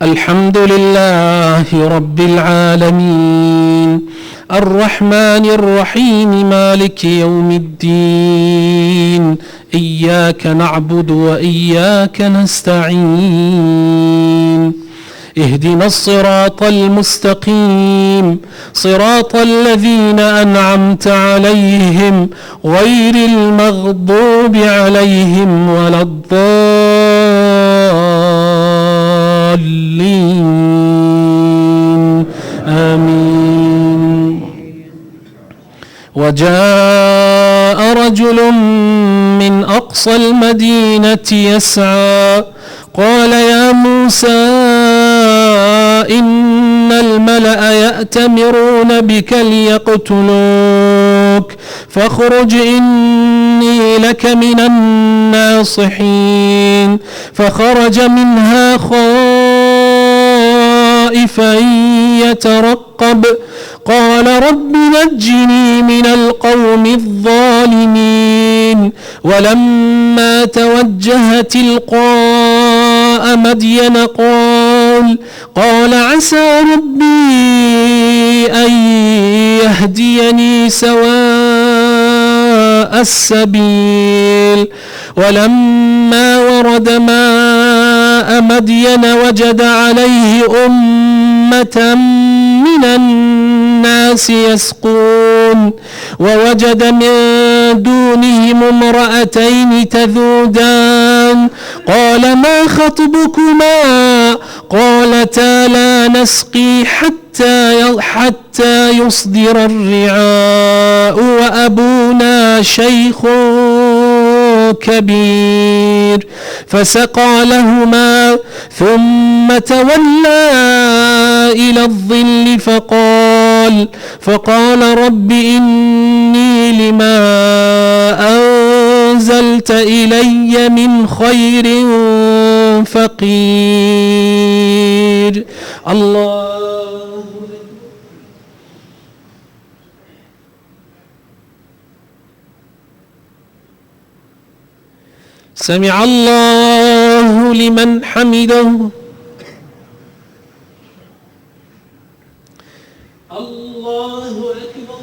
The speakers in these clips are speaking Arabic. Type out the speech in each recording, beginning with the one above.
الحمد لله رب العالمين الرحمن الرحيم مالك يوم الدين إياك نعبد وإياك نستعين اهدنا الصراط المستقيم صراط الذين أنعمت عليهم غير المغضوب عليهم ولا الضالين آمين. وجاء رجل من أقصى المدينة يسعى قال يا موسى إن الملأ يأتمرون بك ليقتلوك فاخرج إني لك من الناصحين. فخرج منها خائفا يترقب قال رب نجني من القوم الظالمين. ولما توجه تلقاء مدين قال عسى ربي أن يهديني سواء السبيل. ولما ورد ماء مدين وجد عليه أمة من الناس يسقون ووجد من دونهم امرأتين تذودان قال ما خطبكما قالتا لا نسقي حتى يصدر الرعاء وأبونا شيخ كبير. فسقى لهما ثم تولى إلى الظل فقال رب إني لما أنزلت إلي من خير فقير. الله سمع الله لمن حمده. الله أكبر.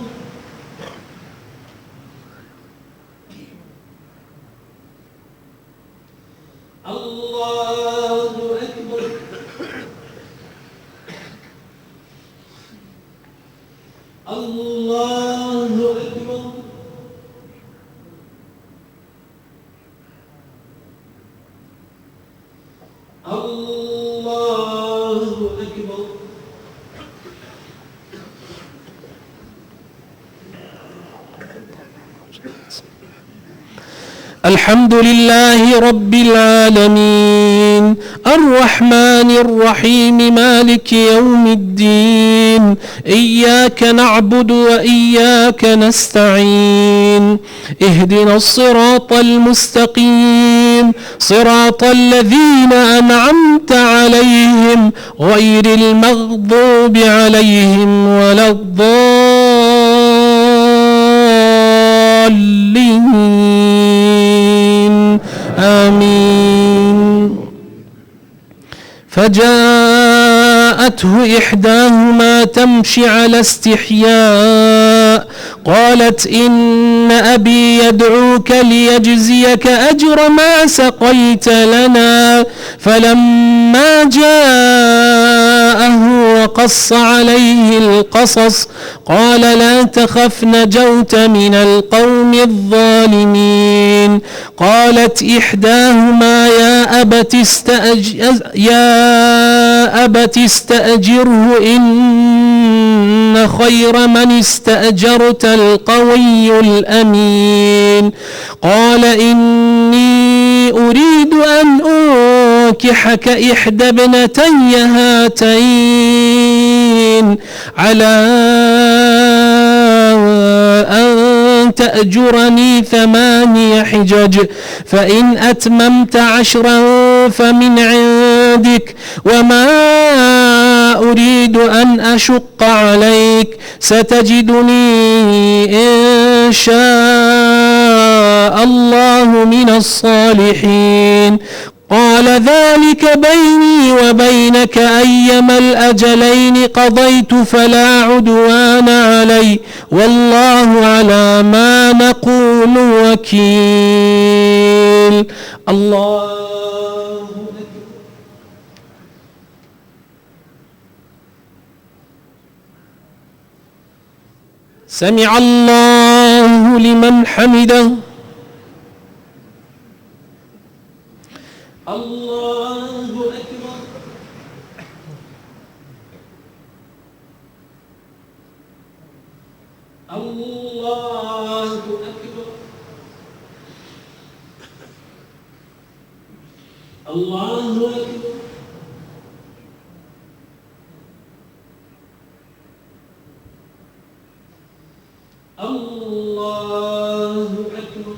الله أكبر. الله أكبر. الله أكبر. الحمد لله رب العالمين الرحمن الرحيم مالك يوم الدين إياك نعبد وإياك نستعين اهدنا الصراط المستقيم صراط الذين أنعمت عليهم غير المغضوب عليهم ولا الضالين آمين. فجاءته إحداهما تمشي على استحياء قالت إن أبي يدعوك ليجزيك أجر ما سقيت لنا. فلما جاءه وقص عليه القصص قال لا تخف نجوت من القوم الظالمين. قالت إحداهما يا أبت استأجره إن خير من استأجرت القوي الأمين. قال إني أريد أن أنكحك إحدى ابنتي هاتين على أن تأجرني 8 حجج فإن أتممت 10 فمن عندك وما أريد أن أشق عليك ستجدني إن شاء الله من الصالحين. قال جعل ذلك بيني وبينك أيما الأجلين قضيت فلا عدوان علي والله على ما نقول وكيل. الله سمع الله لمن حمده. الله أكبر. الله أكبر. الله أكبر. الله أكبر.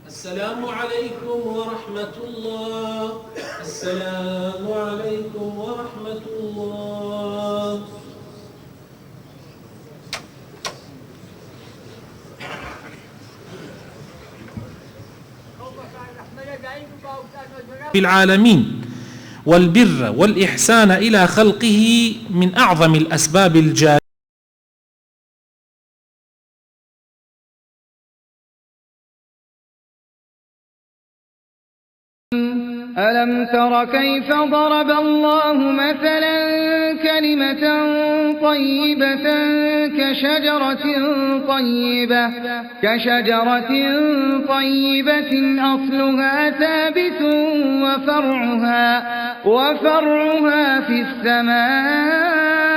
السلام عليكم ورحمة الله. السلام عليكم ورحمة الله. بالعالمين والبر والإحسان إلى خلقه من أعظم الأسباب الجارية. ألم تر كيف ضرب الله مثلا كلمة طيبة كشجرة طيبة أصلها ثابت وفرعها في السماء